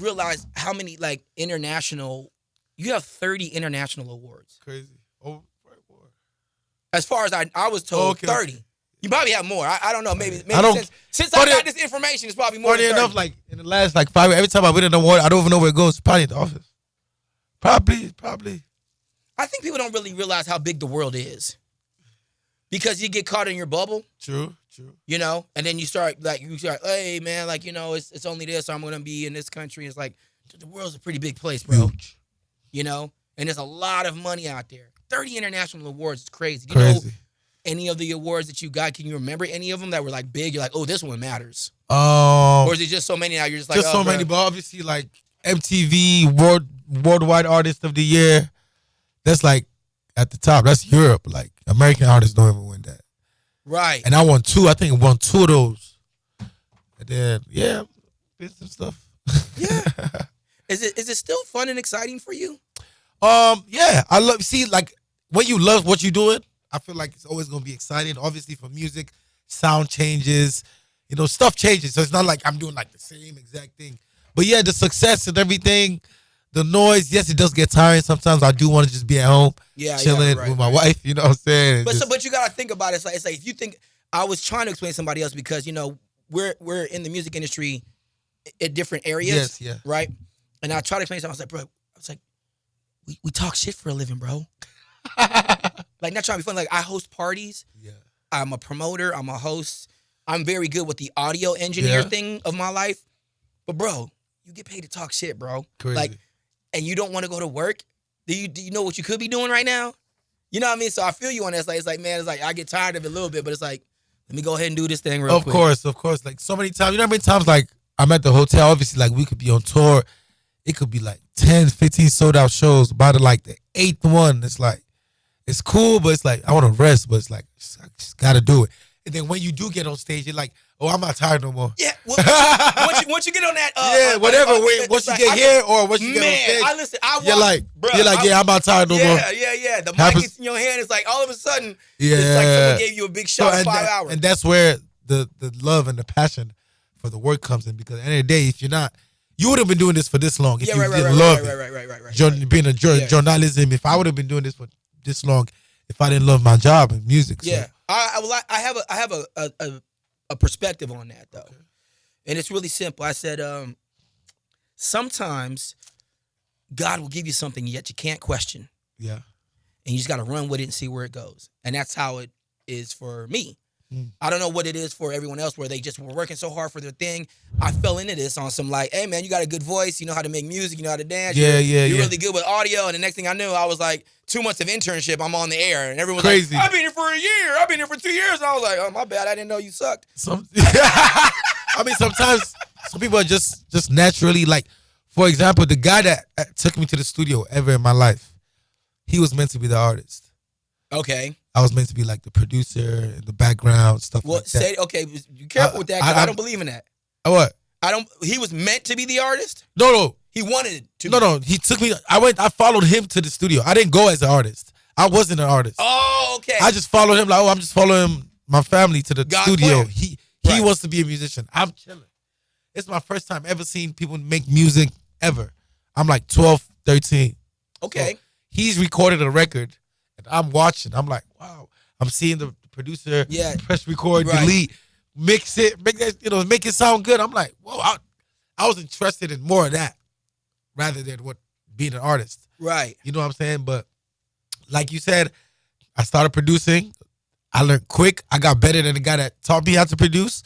realize how many like international. You have 30 international awards. Crazy. Oh, right, boy. As far as I was told, Okay, 30. okay. You probably have more. I don't know. Maybe I don't- since I got this information, it's probably more. Funny Than 30. enough, like in the last like 5 years, every time I win an award, I don't even know where it goes. Probably at the office. Probably. I think people don't really realize how big the world is because you get caught in your bubble. True. You know, and then you start, hey man, like, you know, it's only this. I'm gonna be in this country. It's like the world's a pretty big place, bro. Huge. You know, and there's a lot of money out there. 30 international awards is crazy. You Crazy. know any of the awards that you got? Can you remember any of them that were like big? You're like, oh, this one matters. Or is it just so many now? You're just like, just so bro. many, but obviously like MTV Worldwide Artist of the Year. That's like at the top. That's Europe. Like American artists don't even win that. Right. And I won 2. I think I won 2 of those. And then did some stuff. Yeah. Is it still fun and exciting for you? Yeah. I love like when you love what you're doing, I feel like it's always gonna be exciting. Obviously for music, sound changes, you know, stuff changes. So it's not like I'm doing like the same exact thing. But yeah, the success and everything, the noise, yes, it does get tiring. Sometimes I do want to just be at home, chilling with my wife, you know what I'm saying? But you gotta think about it. It's like if you think I was trying to explain to somebody else because, you know, we're in the music industry at different areas. Yes, yeah. Right? And I tried to explain something. I was like, we talk shit for a living, bro. Like, not trying to be funny. Like, I host parties. Yeah. I'm a promoter. I'm a host. I'm very good with the audio engineer thing of my life. But, bro, you get paid to talk shit, bro. Crazy. Like, and you don't want to go to work? Do you know what you could be doing right now? You know what I mean? So I feel you on that. It's like, man, it's like I get tired of it a little bit, but it's like, let me go ahead and do this thing real quick. Of course. Like, so many times, you know how many times, like, I'm at the hotel, obviously, like, we could be on tour. It could be, like, 10, 15 sold-out shows. By the, like, the 8th one, it's like, it's cool, but it's like, I want to rest, but it's like, I just got to do it. And then when you do get on stage, you're like, oh, I'm not tired no more. Yeah. Well, once you get on that. Whatever. Once you get here or once you get on stage. You're like, I'm not tired no more. Yeah. The mic is in your hand. It's like all of a sudden, it's like someone gave you a big shot of 5 hours. And that's where the love and the passion for the work comes in. Because at the end of the day, if you're not, you would have been doing this for this long if you didn't love it. Right. Being a journalism, if I would have been doing this for this long, if I didn't love my job in music. So. Yeah. I have a perspective on that though, and it's really simple. I said, sometimes God will give you something yet you can't question. Yeah, and you just got to run with it and see where it goes. And that's how it is for me. I don't know what it is for everyone else where they just were working so hard for their thing. I fell into this on some like, hey man, you got a good voice, you know how to make music, you know how to dance. You're really good with audio. And the next thing I knew, I was like 2 months of internship, I'm on the air. And everyone was crazy. Like, I've been here for a year. I've been here for 2 years. And I was like, oh, my bad. I didn't know you sucked. I mean, sometimes some people are just naturally like, for example, the guy that took me to the studio ever in my life, he was meant to be the artist. Okay. I was meant to be like the producer in the background, stuff like that. Okay, be careful with that because I don't believe in that. What? He was meant to be the artist? No. He wanted to. No. He took me. I followed him to the studio. I didn't go as an artist. I wasn't an artist. Oh, okay. I just followed him. Like, I'm just following my family to the studio. Plan. He wants to be a musician. I'm chilling. It's my first time ever seeing people make music ever. I'm like 12, 13. Okay. So he's recorded a record, and I'm watching. I'm like, wow. I'm seeing the producer press record, delete, mix it, make it sound good. I'm like, whoa. I was interested in more of that rather than being an artist. Right. You know what I'm saying? But like you said, I started producing. I learned quick. I got better than the guy that taught me how to produce.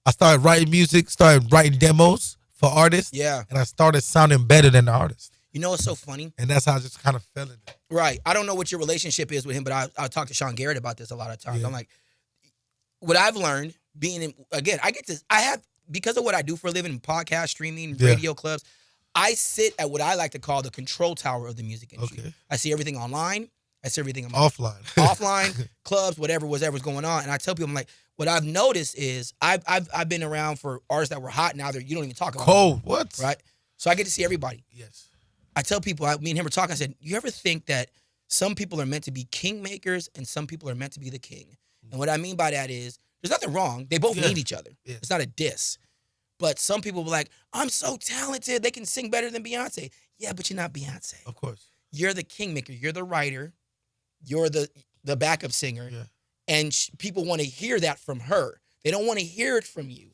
I started writing music, started writing demos for artists. Yeah. And I started sounding better than the artist. You know what's so funny? And that's how I just kind of fell in it. Right. I don't know what your relationship is with him, but I talk to Sean Garrett about this a lot of times. I'm like, what I've learned being in, again, because of what I do for a living, podcast, streaming, radio clubs, I sit at what I like to call the control tower of the music industry. Okay. I see everything online. I see everything offline, clubs, whatever's going on. And I tell people, I'm like, what I've noticed is I've been around for artists that were hot. Now you don't even talk about cold. What? Right. So I get to see everybody. Yes. I tell people, me and him were talking, I said, you ever think that some people are meant to be kingmakers and some people are meant to be the king? And what I mean by that is, there's nothing wrong. They both need each other. Yeah. It's not a diss. But some people be like, I'm so talented. They can sing better than Beyonce. Yeah, but you're not Beyonce. Of course. You're the kingmaker. You're the writer. You're the backup singer. Yeah. And people want to hear that from her. They don't want to hear it from you.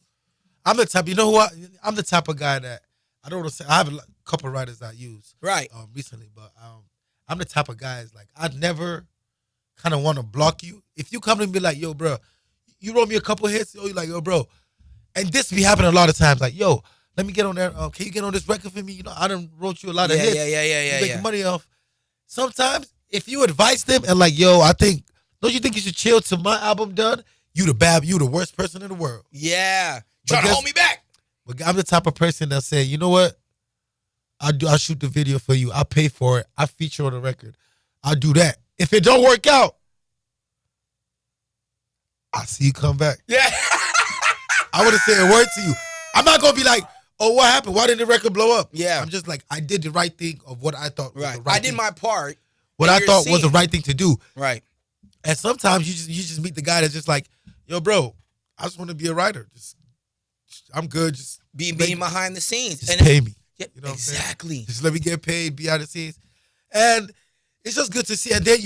I'm the type, you know what? I'm the type of guy that, I don't want to say, I have a couple of writers I use recently, but I'm the type of guy like, I'd never kind of want to block you. If you come to me like, yo, bro, you wrote me a couple hits, you're like, yo, bro. And this be happening a lot of times, like, yo, let me get on there. Can you get on this record for me? You know, I done wrote you a lot of hits. You make money off. Sometimes, if you advise them and like, yo, don't you think you should chill till my album done? You the worst person in the world. Yeah. Trying to hold me back. But I'm the type of person that say, you know what? I'll shoot the video for you. I'll pay for it. I'll feature on the record. I'll do that. If it don't work out, I'll see you come back. Yeah. I wouldn't say a word to you. I'm not going to be like, oh, what happened? Why didn't the record blow up? Yeah. I'm just like, I did the right thing of what I thought was the right thing. I did my part. What I thought was the right thing to do. Right. And sometimes you just meet the guy that's just like, yo, bro, I just want to be a writer. I'm good. Just being behind the scenes. Just pay me. Yeah, you know exactly. Just let me get paid, be behind the scenes. And it's just good to see. And then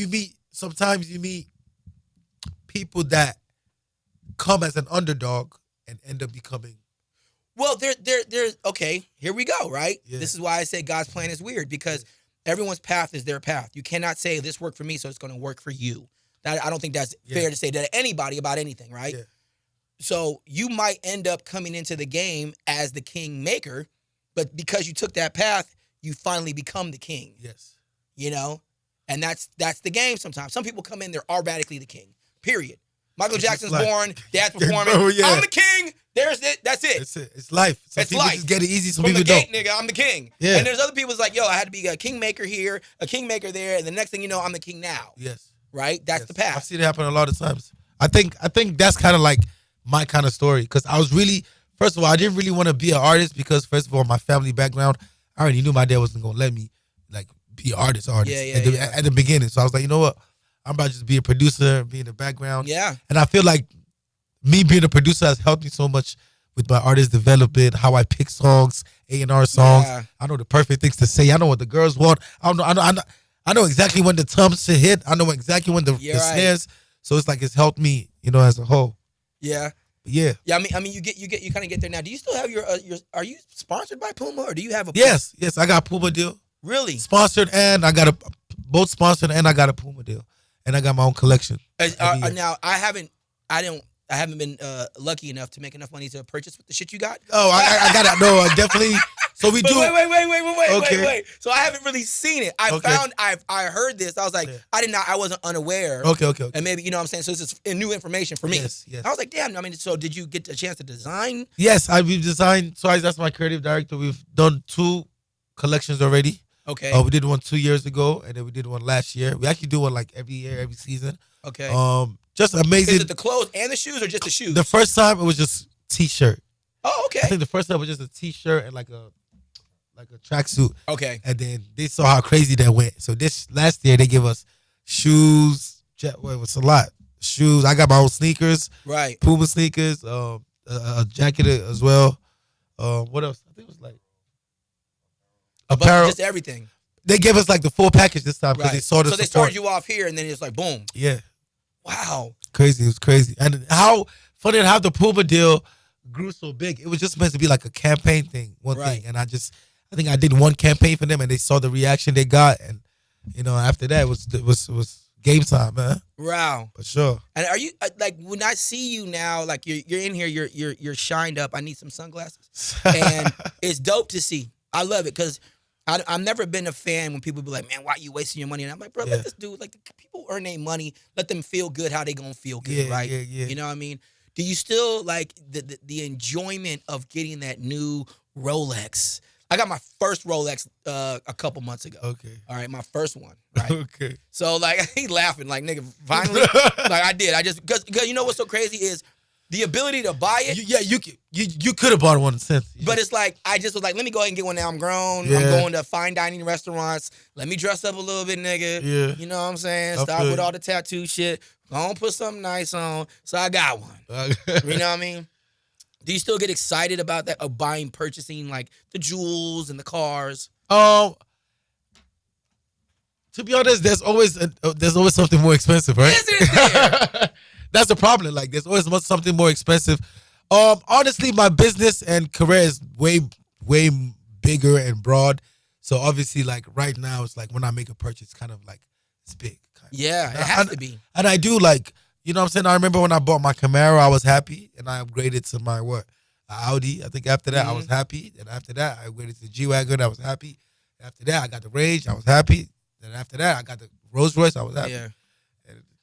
sometimes you meet people that come as an underdog and end up becoming. Well, there's okay, here we go, right? Yeah. This is why I say God's plan is weird, because everyone's path is their path. You cannot say this worked for me, so it's going to work for you. I don't think that's fair to say to anybody about anything, right? Yeah. So you might end up coming into the game as the king maker, but because you took that path, you finally become the king. Yes. You know? And that's the game sometimes. Some people come in, they're automatically the king, period. Michael Jackson's born, dad's performing. Oh, yeah. I'm the king. There's it. That's it. That's it. It's life. Some it's people life. just get it easy. Some From people the gate, don't. nigga, I'm the king. Yeah. And there's other people that's like, yo, I had to be a kingmaker here, a kingmaker there, and the next thing you know, I'm the king now. Yes. Right? That's the path. I've seen it happen a lot of times. I think that's kind of like my kind of story, because I was really, first of all, I didn't really want to be an artist because, first of all, my family background, I already knew my dad wasn't going to let me like be an artist at the beginning. So I was like, you know what? I'm about to just be a producer, be in the background. Yeah. And I feel like me being a producer has helped me so much with my artist development, how I pick songs, A&R songs. Yeah. I know the perfect things to say. I know what the girls want. I know exactly when the toms should hit. I know exactly when the snares. So it's like it's helped me, as a whole. Yeah. Yeah. Yeah. I mean, you kind of get there now. Do you still have your? Are you sponsored by Puma, or do you have a? Yes. I got a Puma deal. Really? Sponsored, and I got both sponsored, and I got a Puma deal, and I got my own collection. Now I haven't been lucky enough to make enough money to purchase the shit you got. Oh, I got it. No, definitely. So we do. Wait. So I haven't really seen it. I heard this. I was like, I wasn't unaware. Okay. And maybe, you know what I'm saying? So it's just new information for me. Yes. I was like, damn, I mean, so did you get a chance to design? Yes, we've designed. So that's my creative director. We've done 2 collections already. Okay. We did one 2 years ago, and then we did one last year. We actually do one like every year, every season. Okay. Just amazing. Is it the clothes and the shoes, or just the shoes? The first time it was just t-shirt. Oh, okay. I think the first time was just a t-shirt and like a tracksuit. Okay. And then they saw how crazy that went. So this last year they gave us shoes. It was a lot. Shoes. I got my own sneakers. Right. Puma sneakers. A jacket as well. What else? I think it was like apparel. Just everything. They gave us like the full package this time because they saw the So they started you off here, and then it's like boom. Yeah. Wow. Crazy. It was crazy. And how funny how the Puma deal grew so big. It was just meant to be like a campaign thing, one thing. And I think I did one campaign for them, and they saw the reaction they got, and after that it was game time, man. Wow. For sure. And are you like, when I see you now, like you're in here, you're shined up. I need some sunglasses, and it's dope to see. I love it because I've never been a fan when people be like, man, why are you wasting your money? And I'm like, bro, let this dude, like, the people earn their money. Let them feel good how they gonna feel good, right? Yeah. You know what I mean? Do you still like the enjoyment of getting that new Rolex? I got my first Rolex a couple months ago. Okay. All right, my first one. Right. Okay. So like he laughing like, nigga, finally. Like I did. I just because you know what's so crazy is the ability to buy it. You could have bought one since. But it's like, I just was like, let me go ahead and get one now. I'm grown. Yeah. I'm going to fine dining restaurants. Let me dress up a little bit, nigga. Yeah. You know what I'm saying? Stop with all the tattoo shit. Go on, put something nice on. So I got one. You know what I mean? Do you still get excited about that of purchasing like the jewels and the cars? To be honest, there's always something more expensive, right? Isn't there? That's the problem. Like, there's always something more expensive. Honestly, my business and career is way bigger and broad. So obviously, like right now, it's like when I make a purchase, kind of like it's big. Kind of. Yeah, it has to be. And I do like, you know what I'm saying? I remember when I bought my Camaro, I was happy, and I upgraded to my Audi. I think after that, I was happy. And after that, I upgraded to the G-Wagon. I was happy. After that, I got the Rage. I was happy. Then after that, I got the Rolls Royce. I was happy. Yeah.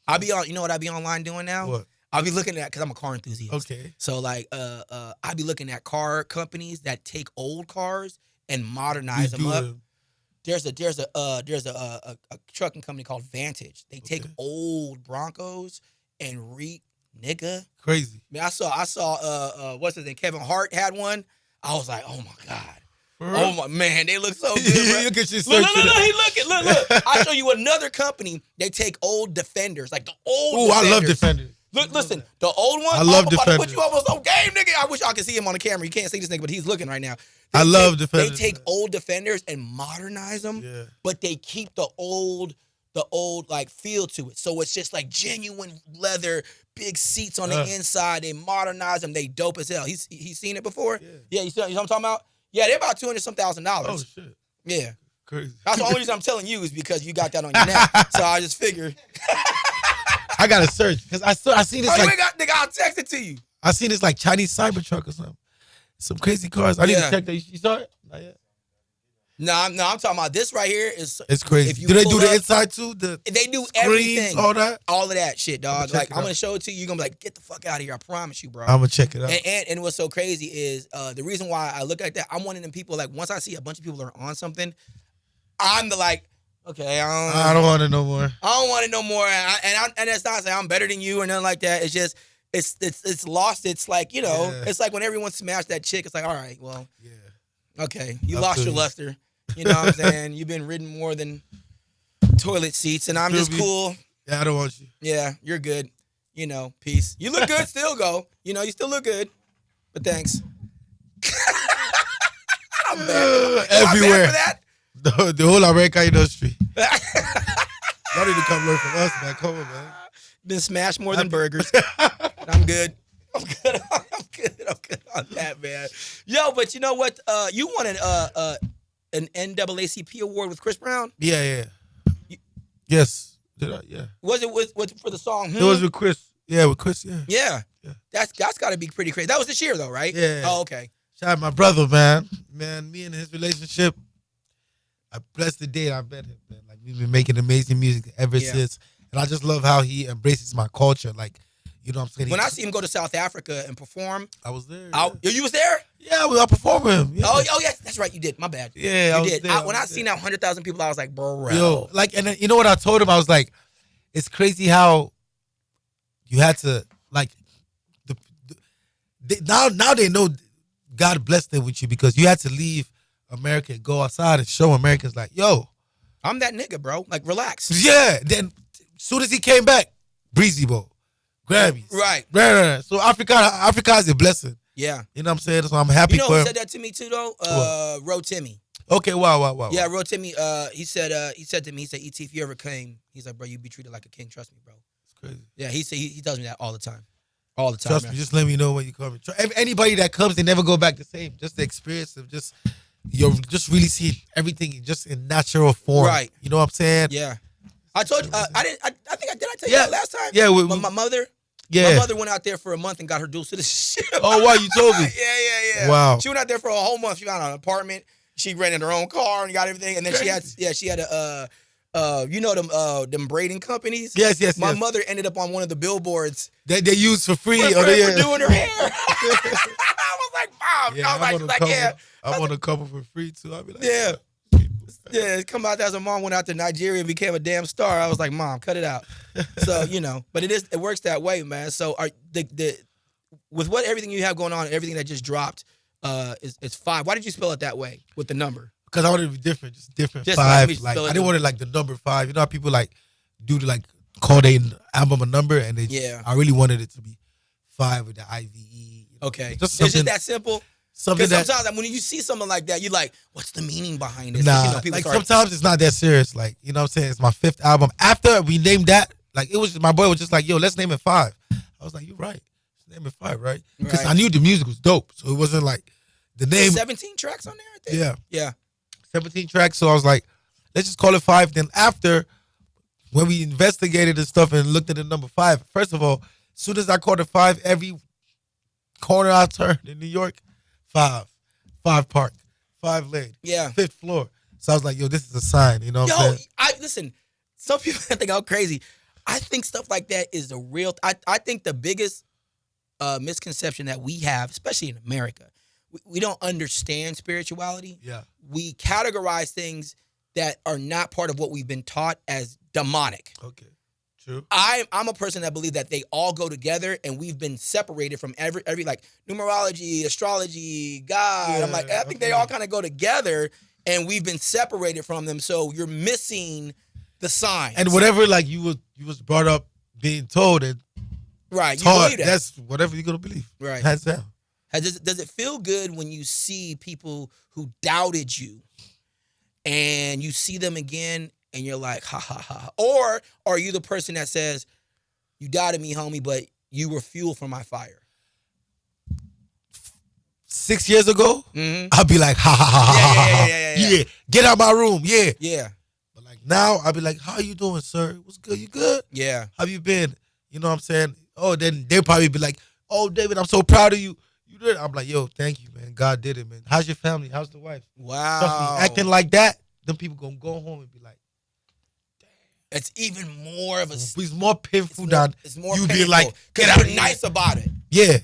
I'll be on. You know what I be online doing now? What? I'll be looking at, because I'm a car enthusiast. Okay. So like, I'll be looking at car companies that take old cars and modernize them up. There's a trucking company called Vantage. They take old Broncos and nigga. Crazy. Man, I saw what's his name? Kevin Hart had one. I was like, oh my God. Oh my man, they look so good, bro. Look at you. Look, he looking. Look. I'll show you another company. They take old Defenders, like the old Defenders. I love Defenders. Look, listen, the old one. I love I'm about to put Defenders. you up on some game, nigga. I wish y'all could see him on the camera. You can't see this nigga, but he's looking right now. I love Defenders. They take old Defenders and modernize them, but they keep the old like feel to it. So it's just like genuine leather, big seats on the inside. They modernize them. They dope as hell. He's seen it before. Yeah, you know what I'm talking about? Yeah, they're about $200,000. Oh shit. Yeah. Crazy. That's the only reason I'm telling you is because you got that on your neck. So I just figured. I gotta search because I seen this Oh, like you ain't got, nigga, I'll text it to you. I seen this like Chinese Cybertruck or something. Some crazy cars. I need to check that. You saw it? Not yet. No, I'm talking about this right here. It's crazy. If you Do they pull do the up- inside too? The They do screens, everything. all that? All of that shit, dog. check Like, it I'm out. going to show it to you. You're going to be like, get the fuck out of here. I promise you, bro. I'm gonna check it out. And what's so crazy is the reason why I look like that, I'm one of them people, like, once I see a bunch of people that are on something, I'm the like, okay, I don't want it no more. I don't want it no more. And it's not saying I'm better than you or nothing like that. It's just, it's lost. It's like, you know, it's like when everyone smashed that chick, it's like, all right, well, okay, you lost your luster. You know what I'm saying? You've been ridden more than toilet seats, and I'm just cool. Yeah, I don't want you. Yeah, you're good. You know, peace. You look good still, go. You know, you still look good. But thanks. I'm bad. Everywhere. I'm bad for that. The whole American industry. Y'all need to come learn from us back home, man. Been smashed more than burgers. I'm good. I'm good on that, man. Yo, but you know what? You won an NAACP award with Chris Brown? Yeah. Yes. Did I? Yeah. Was it with for the song? It was with Chris. Yeah, with Chris, Yeah. That's got to be pretty crazy. That was this year, though, right? Yeah. Oh, okay. Shout out my brother, man. Man, me and his relationship, I blessed the day I met him, man. Like, we've been making amazing music ever since. And I just love how he embraces my culture. Like, you know what I'm saying? When I see him go to South Africa and perform. I was there. You was there? Yeah, I performed with him. Yeah. Oh, yes. That's right. You did. My bad. Yeah, you did. There, when I seen that 100,000 people, I was like, bro. Yo, like, and then, you know what I told him? I was like, it's crazy how you had to, like, now they know God blessed them with you because you had to leave America and go outside and show Americans like, yo. I'm that nigga, bro. Like, relax. Yeah. Then as soon as he came back, Breezy Bowl, Grammys. Right. So Africa is a blessing. Yeah. You know what I'm saying? So I'm happy for him. You know who said that to me too, though? Ro Timmy. Okay, wow. Yeah, Ro Timmy, he said to me, ET, if you ever came, he's like, bro, you'd be treated like a king. Trust me, bro. It's crazy. Yeah, he tells me that all the time. All the time. Trust me, just let me know when you come. Anybody that comes, they never go back the same. Just the experience of just really see everything just in natural form. Right. You know what I'm saying? Yeah. I told you. I think I tell you that last time. Yeah. My mother. Yeah. My mother went out there for a month and got her dual citizenship. Oh wow, you told me. Yeah. Wow. She went out there for a whole month. She got an apartment. She rented her own car and got everything. And then she had a them braiding companies. Yes. My mother ended up on one of the billboards. They use for free. For doing her hair. I was like, Mom. Yeah, I want a couple for free too. I'll be like, yeah. Come out there as a mom went out to Nigeria and became a damn star. I was like, Mom, cut it out. So but it works that way, man. So with everything you have going on, everything that just dropped, is 5. Why did you spell it that way with the number? Because I wanted to be different, just different. Just 5. Like I didn't want it like the number 5. You know how people like do the call their album a number and I really wanted it to be 5 with the IVE. You Okay. Just It's something just that simple. something Because that sometimes when you see something like that, you're like, what's the meaning behind this? nah, You know, people like start, sometimes it's not that serious. Like, you know what I'm saying? It's my 5th album. After we named that, like it was my boy was just like, yo, let's name it 5. I was like, you're right. Let's name it 5, right? Because Right. I knew the music was dope. So it wasn't like the name. 17 tracks on there, I think. Yeah. Yeah. 17 tracks. So I was like, let's just call it 5. Then after, when we investigated the stuff and looked at the number 5, first of all, as soon as I called it 5, every corner I turned in New York, 5 park, 5 lane, Yeah. 5th floor. So I was like, yo, this is a sign. You know what I'm Yo, saying? listen, some people think I'm crazy. I think stuff like that is the real. I think the biggest misconception that we have, especially in America, we don't understand spirituality. Yeah. We categorize things that are not part of what we've been taught as demonic. Okay. True. I'm a person that believes that they all go together, and we've been separated from every like numerology, astrology, God. Yeah, I'm like, I think they all kind of go together, and we've been separated from them. So you're missing the signs. And whatever, like you was brought up being told and right, you taught, believe that. that's whatever you're gonna believe. Right. Hands down. Does it feel good when you see people who doubted you, and you see them again, and you're like, ha ha ha? Or are you the person that says, you doubted me, homie, but you were fuel for my fire? 6 years ago, Mm-hmm. I'll be like, ha ha ha ha ha ha. Yeah, get out my room. Yeah. Yeah. But like now, I'll be like, how you doing, sir? What's good? You good? Yeah. How you been? You know what I'm saying? Oh, then they'll probably be like, oh, David, I'm so proud of you. You did it. I'm like, yo, thank you, man. God did it, man. How's your family? How's the wife? Wow. Trust me, acting like that, them people gonna go home and be like, It's even more of a. it's more painful than It's more you painful, being like, get 'cause out you're of here. nice about it. Yeah.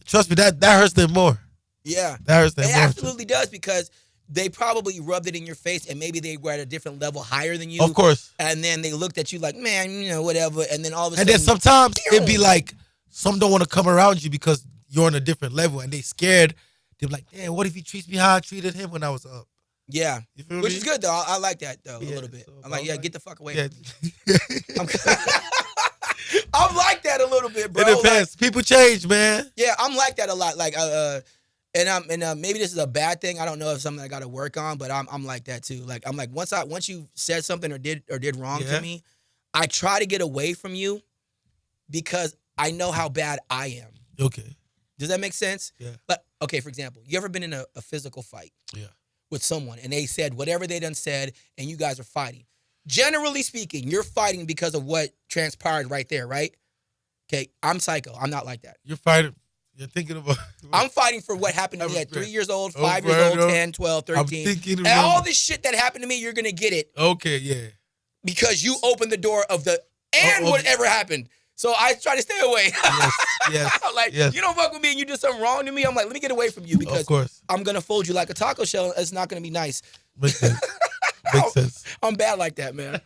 Trust me, that hurts them more. Yeah. That hurts them It more. absolutely does, because they probably rubbed it in your face, and maybe they were at a different level higher than you. Of course. And then they looked at you like, man, you know, whatever. And then all of a And sudden. then sometimes it'd be like, some don't want to come around you because you're on a different level and they scared. They're like, damn, what if he treats me how I treated him when I was up? Yeah. You feel Which me? is good, though. I like that, though, Yeah, a little bit. so I'm like, I'm yeah, like- get the fuck away Yeah. from me. I'm like that a little bit, bro. It depends. People change, man. Yeah, I'm like that a lot. Like, and maybe this is a bad thing. I don't know if something I got to work on, but I'm like that too. Like, I'm like, once you said something or did wrong Yeah. to me, I try to get away from you because I know how bad I am. Okay. Does that make sense? Yeah. But okay, for example, you ever been in a physical fight? Yeah. With someone, and they said whatever they done said, and you guys are fighting. Generally speaking, you're fighting because of what transpired right there, right? Okay, I'm psycho. I'm not like that. You're fighting. You're thinking about. I'm fighting for what happened to me at 3 years old, 5 Oh, years old, bro. 10, 12, 13. I'm thinking And all this shit that happened to me, you're going to get it Okay, yeah. because you opened the door of the and Oh, whatever happened. So I try to stay away. Yes. I'm like, yes. you don't fuck with me and you did something wrong to me. I'm like, let me get away from you Of because course. I'm going to fold you like a taco shell. It's not going to be nice. Makes sense. Makes sense. I'm bad like that, man.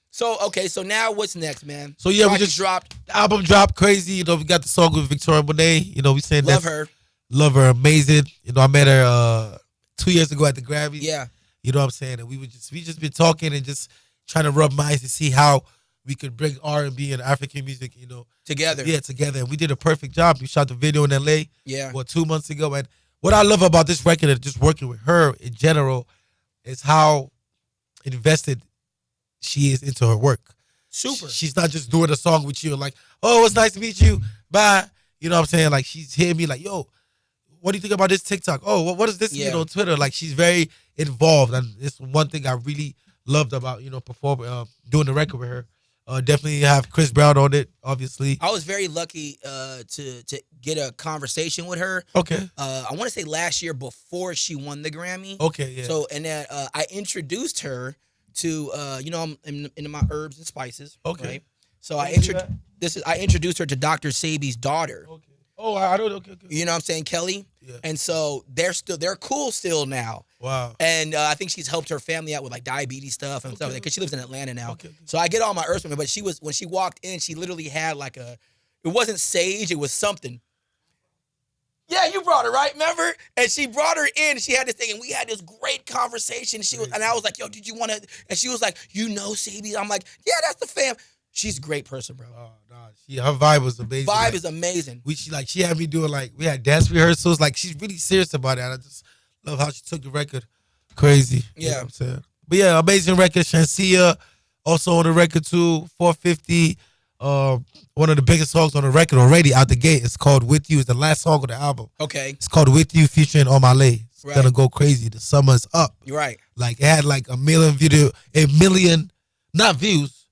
So, okay, so now what's next, man? So, yeah, we Rocky just dropped. The album dropped crazy. You know, we got the song with Victoria Monet. You know, we saying Love that. her. Love her. Amazing. You know, I met her 2 years ago at the Grammys. Yeah. You know what I'm saying? And we just been talking and just trying to rub minds to see how we could bring R&B and African music, you know, Together. Yeah, together. And we did a perfect job. We shot the video in LA, Yeah. 2 months ago. And what I love about this record and just working with her in general is how invested she is into her work. Super. She's not just doing a song with you like, oh, it's nice to meet you. Bye. You know what I'm saying? Like, she's hitting me like, yo, what do you think about this TikTok? Oh, what does this mean on Twitter? Like, she's very involved. And it's one thing I really loved about, you know, doing the record with her. Definitely have Chris Brown on it, obviously. I was very lucky to get a conversation with her. Okay. I want to say last year before she won the Grammy. Okay, yeah. So, and then I introduced her to, you know, I'm into my herbs and spices. Okay. Right? So Can I you see that? I introduced her to Dr. Sabi's daughter. Okay. Oh, I don't. Okay. You know what I'm saying, Kelly? Yeah. And so they're cool still now. Wow. And I think she's helped her family out with like diabetes stuff and stuff because she lives in Atlanta now. Okay. So I get all my herbs from her. But when she walked in, she literally had like it wasn't sage, it was something. Yeah, you brought her, right? Remember? And she brought her in. She had this thing, and we had this great conversation. And I was like, "Yo, did you want to?" And she was like, "You know, Sabi?" I'm like, "Yeah, that's the fam." She's a great person, bro. Oh, nah, her vibe was amazing. Vibe is amazing. She had me doing we had dance rehearsals. Like she's really serious about it. I just love how she took the record crazy. Yeah. You know what I'm saying? But yeah, amazing record. Shansia also on the record too. 450. One of the biggest songs on the record already out the gate. It's called With You. It's the last song of the album. Okay. It's called With You featuring Omale. It's Right. gonna go crazy. The summer's up. You're right. Like it had like a million, not views,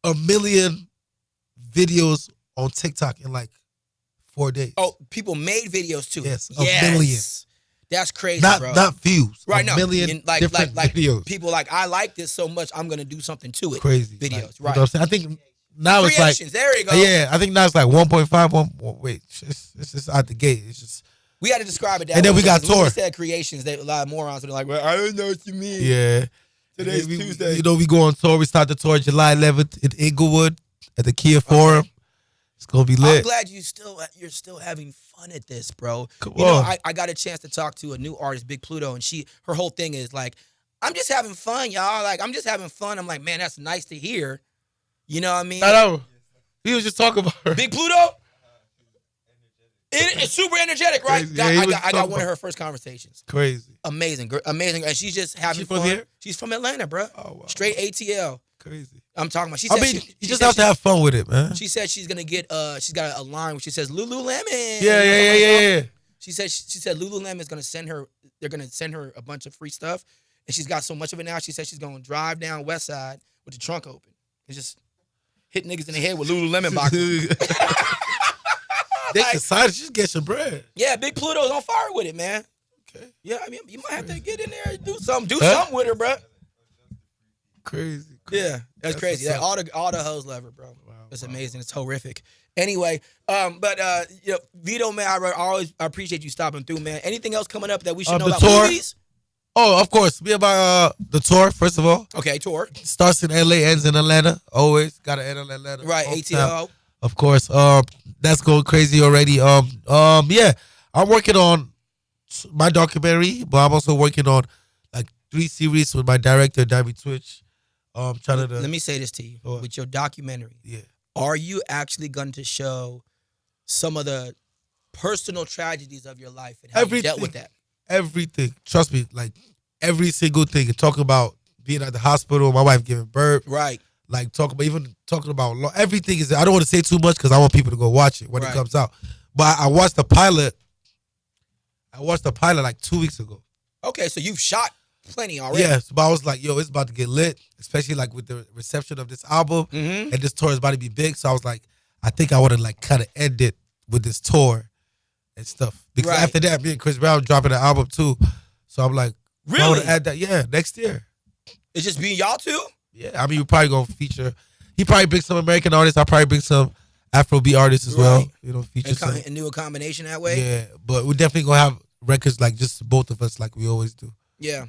a million videos on TikTok in like 4 days. Oh, people made videos too. Yes, a million. That's crazy, bro. Not views. Right, a million like different videos. People I like this so much, I'm gonna do something to it. Crazy videos, like, right? You know what I'm saying? I think now it's like there you go. Yeah, I think now it's like 1.5. Wait, it's just out the gate. It's just we had to describe it that and way. then we got When tour. we said creations, a lot of morons are like, well, I don't know what you mean. Yeah. Today's Tuesday. You know, we go on tour. We start the tour July 11th in Inglewood at the Kia Forum. It's gonna be lit. I'm glad you're still having fun at this, bro. Come you know, on. I got a chance to talk to a new artist, Big Pluto, and her whole thing is like, I'm just having fun, y'all. Like, I'm just having fun. I'm like, man, that's nice to hear. You know what I mean? I know. He was just talking about her. Big Pluto? It's super energetic, right? Crazy. Yeah, I got one of her first conversations. Crazy. Amazing. And she's just having fun. From here? She's from Atlanta, bro. Oh, wow. Straight ATL. Crazy. I'm talking about. She I said mean, you just have to have fun with it, man. She said she's gonna get. She's got a line where she says Lululemon. Yeah. She said Lululemon is gonna send her. They're gonna send her a bunch of free stuff, and she's got so much of it now. She said she's gonna drive down West Side with the trunk open and just hit niggas in the head with Lululemon boxes. They decided just get your bread. Yeah, Big Pluto's on fire with it, man. Okay. Yeah, I mean, you might have to get in there and do something with her, bro. Crazy. Yeah, that's crazy. All the hoes love her, bro. Wow, It's amazing. It's horrific. Anyway, but you know, Vito, man, I appreciate you stopping through, man. Anything else coming up that we should know the about tour? movies? Oh, of course. Be about the tour, first of all. Okay, tour. Starts in LA, ends in Atlanta. Always gotta end in Atlanta. Right, Hometown. ATL. Of course. That's going crazy already. Yeah. I'm working on my documentary, but I'm also working on like 3 series with my director, Davido Twitch. Trying to Let me say this to you. What? With your documentary, yeah. are you actually going to show some of the personal tragedies of your life and how you dealt with that? Everything. Trust me, like every single thing. And talk about being at the hospital, my wife giving birth. Right. Like talking about everything is. I don't want to say too much because I want people to go watch it when it comes out. But I watched the pilot. Like 2 weeks ago. Okay, so you've shot plenty already. Yes, but I was like, yo, it's about to get lit, especially like with the reception of this album, Mm-hmm. and this tour is about to be big. So I was like, I think I want to like kind of end it with this tour and stuff because after that, me and Chris Brown dropping an album too. So I'm like, I want to add that. Yeah, next year. It's just being y'all two. Yeah, I mean, we're probably gonna feature. He probably bring some American artists. I'll probably bring some Afrobeat artists as well. You know, feature some. And do a combination that way. Yeah, but we're definitely gonna have records like just both of us, like we always do. Yeah.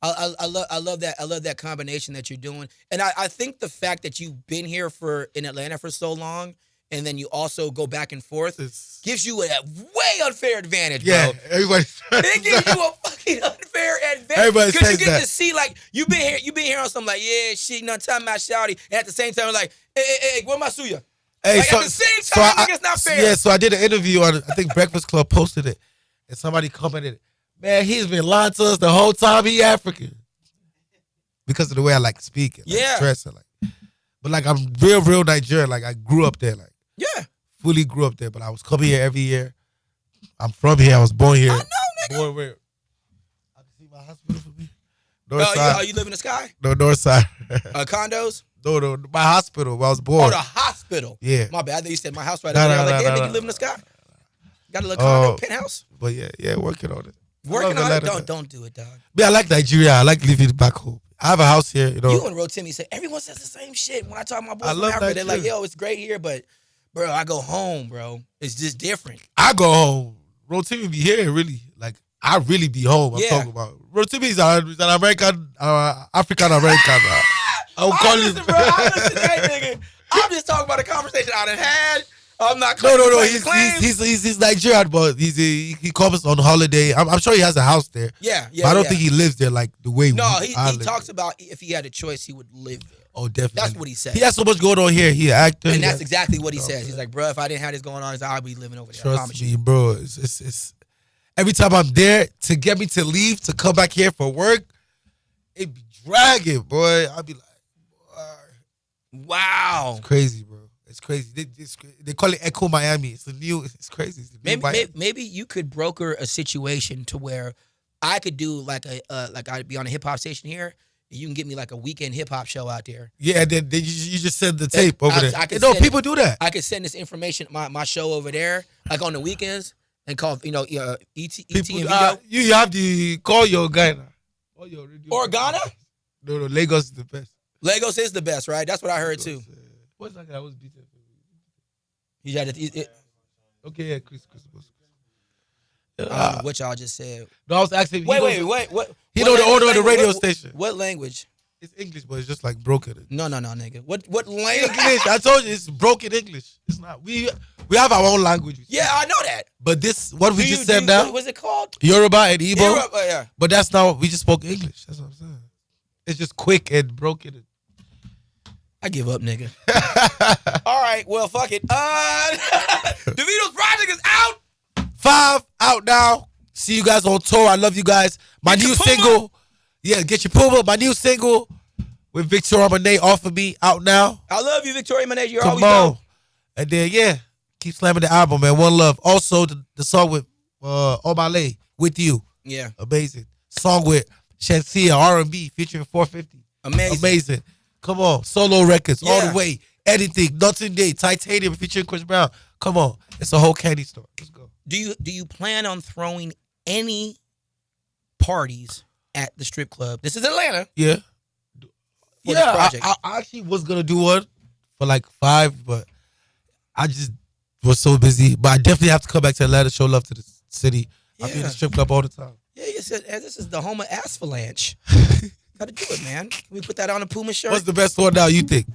I love that. I love that combination that you're doing. And I think the fact that you've been here in Atlanta for so long and then you also go back and forth gives you a way unfair advantage, bro. Yeah, everybody. It gives you a fucking unfair advantage. Everybody Because says you get that. to see, like, you've been here on something like, yeah, shit, you know, time about shouty. And at the same time, like, hey, where my suya? Hey, Like, at the same time, nigga, it's not fair. Yeah, so I did an interview on, I think Breakfast Club posted it, and somebody commented, man, he's been lying to us the whole time he African. Because of the way I like speaking, like dressing, like. But like I'm real Nigerian. Like I grew up there, like fully grew up there. But I was coming here every year. I'm from here. I was born here. I know, nigga. Born where? I can see my hospital for me. North side. You live in the sky? No, north side. Condos? No, my hospital where I was born. Oh, the hospital. Yeah. My bad. I thought you said my house right over there. I was like, damn, nigga, you live in the sky? Got a little condo, penthouse? But yeah, working on it. Working on it? Don't do it, dog. Yeah, I like Nigeria. I like living back home. I have a house here, you know. You and Rotimi say everyone says the same shit. When I talk to my boys from Africa, they're like, yo, it's great here, but bro, I go home, bro. It's just different. I go home. Rotimi be here, really. Like, I really be home. I'm talking about. Rotimi is an American, African American. Listen, bro. Hey, nigga. I'm just talking about a conversation I done had. I'm not claiming No. He's Nigerian, but he comes on holiday. I'm sure he has a house there. Yeah. But I don't think he lives there like the way No, he live talks there. about if he had a choice, he would live there. Oh, definitely. That's what he said. He has so much going on here. He an actor. And that's exactly what he says. He's like, bro, if I didn't have this going on, I'd be living over there. I promise Trust me, you. bro. It's every time I'm there to get me to leave to come back here for work, it be dragging, boy. I'll be like, wow, it's crazy, bro. It's crazy. They call it Echo Miami. It's crazy. It's the new maybe you could broker a situation to where I could do like I'd be on a hip hop station here. And you can get me like a weekend hip hop show out there. Yeah, and then you just send the tape over there. People do that. I could send this information, my show over there, like on the weekends, and call ET and Video. You have to call your guy now. Call your radio. Or Ghana? No, Lagos is the best. Lagos is the best, right? That's what I heard too. What's that guy? What's beating? He had it. Okay, yeah, Chris. I don't know what y'all just said. No, I was asking. Wait. What? He know the order of the radio station. What language? It's English, but it's just like broken. No, nigga. What language? English. I told you it's broken English. It's not. We have our own language. Yeah, I know that. But this, what we just said now. What's it called? Yoruba and Igbo. Yoruba, yeah. But that's not. We just spoke English. That's what I'm saying. It's just quick and broken. I give up, nigga. All right, well, fuck it. Davido's project is out. 5 out now. See you guys on tour. I love you guys. My new single. Yeah, get your Puma. My new single with Victoria Monet Off of Me out now. I love you, Victoria Monet. You're Come always on. dope. And then, yeah, keep slamming the album, man. One Love. Also, the song with Omale, With You. Yeah. Amazing. Song with Shansia, R&B, featuring 450. Amazing. Come on. Solo records, all the way. Anything. Nothing Day, Titanium, featuring Chris Brown. Come on. It's a whole candy store. Let's go. Do you plan on throwing any parties at the strip club? This is Atlanta. Yeah. I actually was going to do one for like 5, but I just was so busy. But I definitely have to come back to Atlanta, show love to the city. I'll be in the strip club all the time. Yeah, you said this is the home of Asphalanche. Gotta do it, man. Can we put that on a Puma shirt? What's the best one now, you think?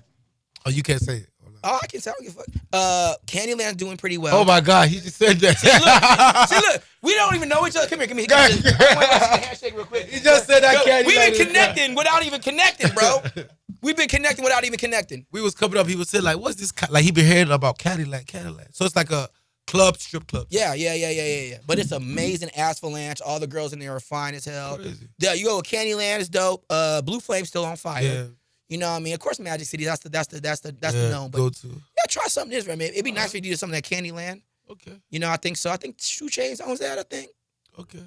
Oh, you can't say it. Oh, I can say. I don't give a fuck. Candyland's doing pretty well. Oh my God, he just said that. See, look, we don't even know each other. Come here. I want to see the handshake real quick. He just said that Candyland. We've been connecting without even connecting, bro. We've been connecting without even connecting. We was coming up. He was saying like, "What's this?" Like he been hearing about Candyland. So it's like a strip club. Yeah. But it's amazing. Asphalanche. All the girls in there are fine as hell. Crazy. Yeah, you go with Candyland. It's dope. Blue Flame's still on fire. Yeah. You know what I mean? Of course, Magic City. That's the known. But go to. Yeah, try something different, man. It'd be nice for you to do something at Candyland. Okay. You know, I think so. I think 2 Chainz owns that. I think. Okay.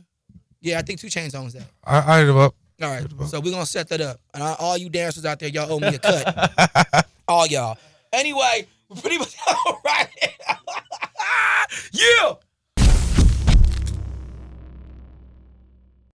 Yeah, I think 2 Chainz owns that. I heard him up. All right, so we're gonna set that up, and all you dancers out there, y'all owe me a cut. All y'all. Anyway, we're pretty much all right. Yeah.